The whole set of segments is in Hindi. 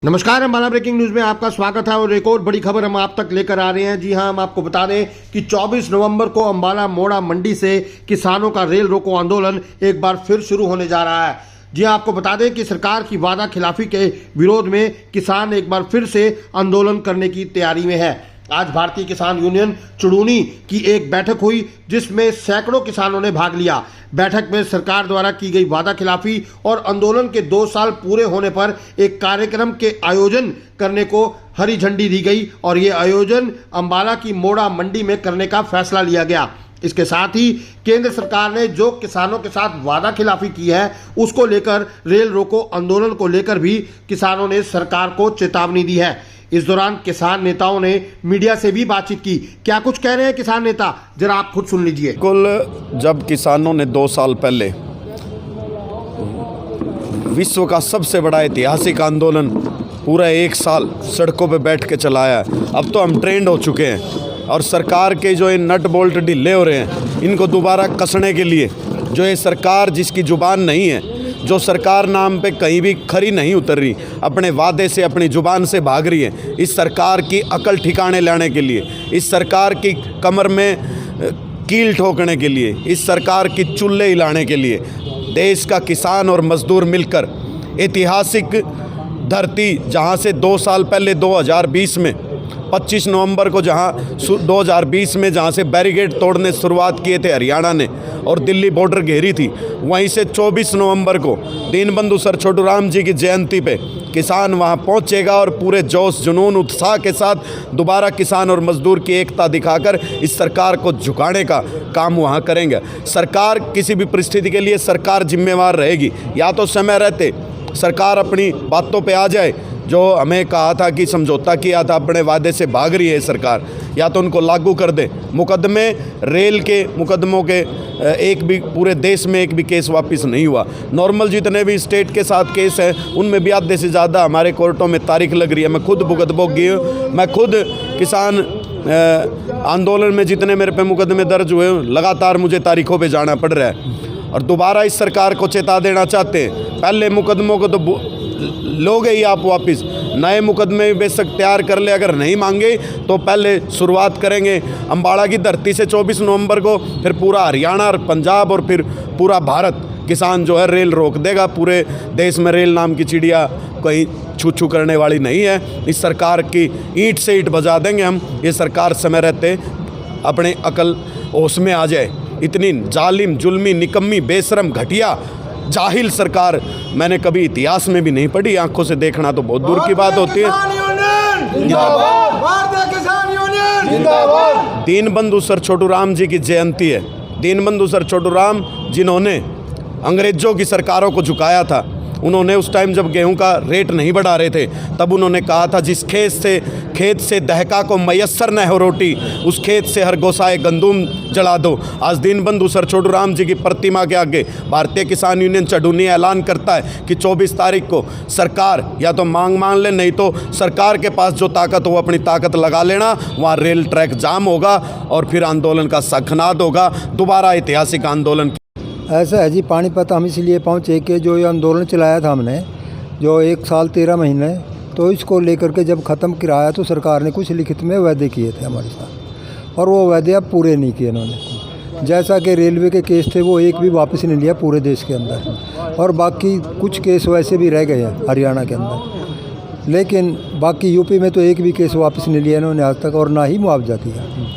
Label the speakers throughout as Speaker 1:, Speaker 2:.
Speaker 1: नमस्कार, अम्बाला ब्रेकिंग न्यूज में आपका स्वागत है और एक और बड़ी खबर हम आप तक लेकर आ रहे हैं। जी हां, हम आपको बता दें कि 24 नवंबर को अम्बाला मोड़ा मंडी से किसानों का रेल रोको आंदोलन एक बार फिर शुरू होने जा रहा है। जी हां, आपको बता दें कि सरकार की वादा खिलाफी के विरोध में किसान एक बार फिर से आंदोलन करने की तैयारी में है। आज भारतीय किसान यूनियन चुड़ूनी की एक बैठक हुई जिसमें सैकड़ों किसानों ने भाग लिया। बैठक में सरकार द्वारा की गई वादा खिलाफी और आंदोलन के 2 साल पूरे होने पर एक कार्यक्रम के आयोजन करने को हरी झंडी दी गई और ये आयोजन अम्बाला की मोड़ा मंडी में करने का फैसला लिया गया। इसके साथ ही केंद्र सरकार ने जो किसानों के साथ वादा खिलाफी की है उसको लेकर रेल रोको आंदोलन को लेकर भी किसानों ने सरकार को चेतावनी दी है। इस दौरान किसान नेताओं ने मीडिया से भी बातचीत की। क्या कुछ कह रहे हैं किसान नेता, जरा आप खुद सुन लीजिए।
Speaker 2: बिल्कुल, जब किसानों ने 2 साल पहले विश्व का सबसे बड़ा ऐतिहासिक आंदोलन पूरा 1 साल सड़कों पे बैठ के चलाया, अब तो हम ट्रेंड हो चुके हैं और सरकार के जो ये नट बोल्ट ढीले हो रहे हैं इनको दोबारा कसने के लिए जो ये सरकार जिसकी जुबान नहीं है, जो सरकार नाम पे कहीं भी खरी नहीं उतर रही, अपने वादे से अपनी जुबान से भाग रही है, इस सरकार की अकल ठिकाने लाने के लिए, इस सरकार की कमर में कील ठोकने के लिए, इस सरकार की चुल्ले हिलाने के लिए देश का किसान और मजदूर मिलकर ऐतिहासिक धरती जहां से 2 साल पहले 2020 में 25 नवंबर को जहां 2020 में जहां से बैरिकेड तोड़ने शुरुआत किए थे हरियाणा ने और दिल्ली बॉर्डर घेरी थी, वहीं से 24 नवंबर को दीनबंधु सर छोटू राम जी की जयंती पे किसान वहां पहुंचेगा और पूरे जोश जुनून उत्साह के साथ दोबारा किसान और मजदूर की एकता दिखाकर इस सरकार को झुकाने का काम वहां करेंगे। सरकार किसी भी परिस्थिति के लिए सरकार जिम्मेवार रहेगी। या तो समय रहते सरकार अपनी बातों पे आ जाए, जो हमें कहा था कि समझौता किया था अपने वादे से भाग रही है सरकार, या तो उनको लागू कर दे। मुकदमे रेल के मुकदमों के एक भी पूरे देश में एक भी केस वापस नहीं हुआ। नॉर्मल जितने भी स्टेट के साथ केस हैं उनमें भी आधे से ज़्यादा हमारे कोर्टों में तारीख लग रही है। मैं खुद भुगत भोगी हूँ। मैं खुद किसान आंदोलन में जितने मेरे पे मुकदमे दर्ज हुए लगातार मुझे तारीखों पे जाना पड़ रहा है और दोबारा इस सरकार को चेता देना चाहते हैं। पहले मुकदमों को तो लोगे ही आप वापस, नए मुकदमे बेशक तैयार कर ले, अगर नहीं मांगे तो पहले शुरुआत करेंगे अम्बाला की धरती से 24 नवंबर को, फिर पूरा हरियाणा और पंजाब और फिर पूरा भारत किसान जो है रेल रोक देगा। पूरे देश में रेल नाम की चिड़िया कहीं छू छू करने वाली नहीं है। इस सरकार की ईंट से ईंट बजा देंगे हम। ये सरकार समय रहते अपने अकल होश में आ जाए। इतनी जालिम जुल्मी निकम्मी बेशरम घटिया जाहिल सरकार मैंने कभी इतिहास में भी नहीं पढ़ी। आंखों से देखना तो बहुत दूर की बात होती है। दीनबंधु सर छोटू राम जी की जयंती है। दीनबंधु सर छोटू राम जिन्होंने अंग्रेजों की सरकारों को झुकाया था, उन्होंने उस टाइम जब गेहूं का रेट नहीं बढ़ा रहे थे तब उन्होंने कहा था जिस खेत से दहका को मयस्सर न हो रोटी, उस खेत से हर गोसाए गंदुम जला दो। आज दीनबंधु सर छोटू राम जी की प्रतिमा के आगे भारतीय किसान यूनियन चढ़ूनी ऐलान करता है कि 24 तारीख को सरकार या तो मांग मान ले, नहीं तो सरकार के पास जो ताकत हो अपनी ताकत लगा लेना। वहाँ रेल ट्रैक जाम होगा और फिर आंदोलन का सखनाद होगा, दोबारा ऐतिहासिक आंदोलन।
Speaker 3: ऐसा है जी, पानीपत हम इसलिए पहुँचे कि जो ये आंदोलन चलाया था हमने जो 1 साल 13 महीने, तो इसको लेकर के जब ख़त्म कराया तो सरकार ने कुछ लिखित में वादे किए थे हमारे साथ और वो वादे अब पूरे नहीं किए इन्होंने। जैसा कि रेलवे के केस थे वो एक भी वापस नहीं लिया पूरे देश के अंदर, और बाकी कुछ केस वैसे भी रह गए हैं हरियाणा के अंदर, लेकिन बाकी यूपी में तो एक भी केस वापस नहीं लिया इन्होंने आज तक, और ना ही मुआवजा दिया।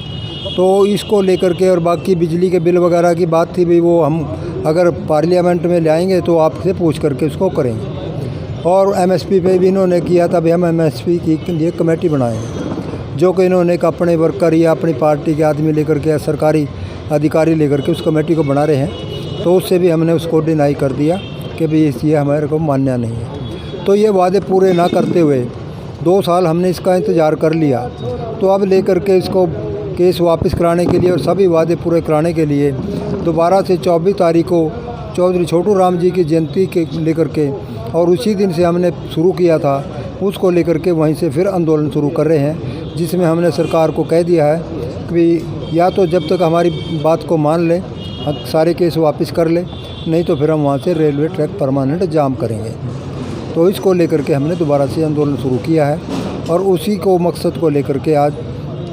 Speaker 3: तो इसको लेकर के और बाकी बिजली के बिल वगैरह की बात थी भाई, वो हम अगर पार्लियामेंट में लाएंगे तो आपसे पूछ करके उसको करेंगे। और एमएसपी पे भी इन्होंने किया था, भाई हम एमएसपी के लिए कमेटी बनाएंगे, जो कि इन्होंने अपने वर्कर या अपनी पार्टी के आदमी लेकर के सरकारी अधिकारी लेकर के उस कमेटी को बना रहे हैं। तो उससे भी हमने उसको डिनाई कर दिया कि भाई ये हमारे को मान्य नहीं है। तो ये वादे पूरे ना करते हुए 2 साल हमने इसका इंतज़ार कर लिया, तो अब लेकर के इसको केस वापस कराने के लिए और सभी वादे पूरे कराने के लिए दोबारा से 24 तारीख को चौधरी छोटू राम जी की जयंती के लेकर के, और उसी दिन से हमने शुरू किया था उसको लेकर के वहीं से फिर आंदोलन शुरू कर रहे हैं, जिसमें हमने सरकार को कह दिया है कि या तो जब तक हमारी बात को मान ले सारे केस वापस कर ले, नहीं तो फिर हम वहाँ से रेलवे ट्रैक परमानेंट जाम करेंगे। तो इसको लेकर के हमने दोबारा से आंदोलन शुरू किया है और उसी को मकसद को लेकर के आज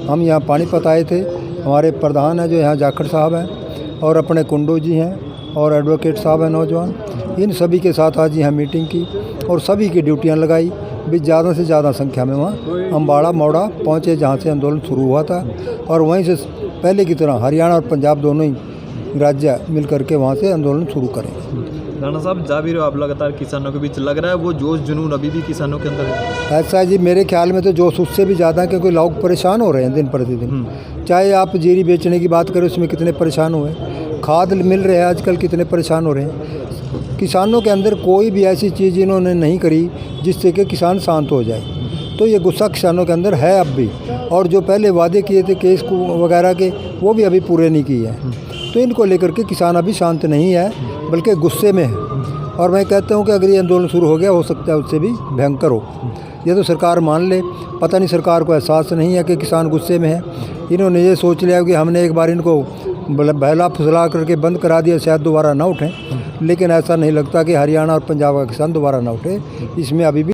Speaker 3: हम यहाँ पानीपत आए थे। हमारे प्रधान हैं जो यहाँ जाखड़ साहब हैं और अपने कुंडू जी हैं और एडवोकेट साहब हैं नौजवान, इन सभी के साथ आज यहाँ मीटिंग की और सभी की ड्यूटियाँ लगाई भी ज़्यादा से ज़्यादा संख्या में वहाँ अम्बाड़ा मोड़ा पहुँचे जहाँ से आंदोलन शुरू हुआ था और वहीं से पहले की तरह हरियाणा और पंजाब दोनों ही राज्य मिल करके वहाँ से आंदोलन शुरू करें।
Speaker 4: राणा साहब, जा भी रहे हो आप लगातार किसानों के बीच, लग रहा है वो जोश जुनून अभी भी किसानों के अंदर है?
Speaker 3: ऐसा जी, मेरे ख्याल में तो जोश उससे भी ज़्यादा है क्योंकि लोग परेशान हो रहे हैं दिन प्रतिदिन। चाहे आप जीरी बेचने की बात करें उसमें कितने परेशान हुए, खाद मिल रहे हैं आजकल कितने परेशान हो रहे हैं। किसानों के अंदर कोई भी ऐसी चीज़ इन्होंने नहीं करी जिससे कि किसान शांत हो जाए, तो ये गुस्सा किसानों के अंदर है अब भी। और जो पहले वादे किए थे केस वगैरह के, वो भी अभी पूरे नहीं किए हैं, तो इनको लेकर के किसान अभी शांत नहीं है बल्कि गुस्से में है। और मैं कहता हूँ कि अगर ये आंदोलन शुरू हो गया, हो सकता है उससे भी भयंकर हो। ये तो सरकार मान ले, पता नहीं सरकार को एहसास नहीं है कि किसान गुस्से में है। इन्होंने ये सोच लिया कि हमने एक बार इनको बहला फुसला करके बंद करा दिया, शायद दोबारा ना उठें, लेकिन ऐसा नहीं लगता कि हरियाणा और पंजाब का किसान दोबारा ना उठे। इसमें अभी भी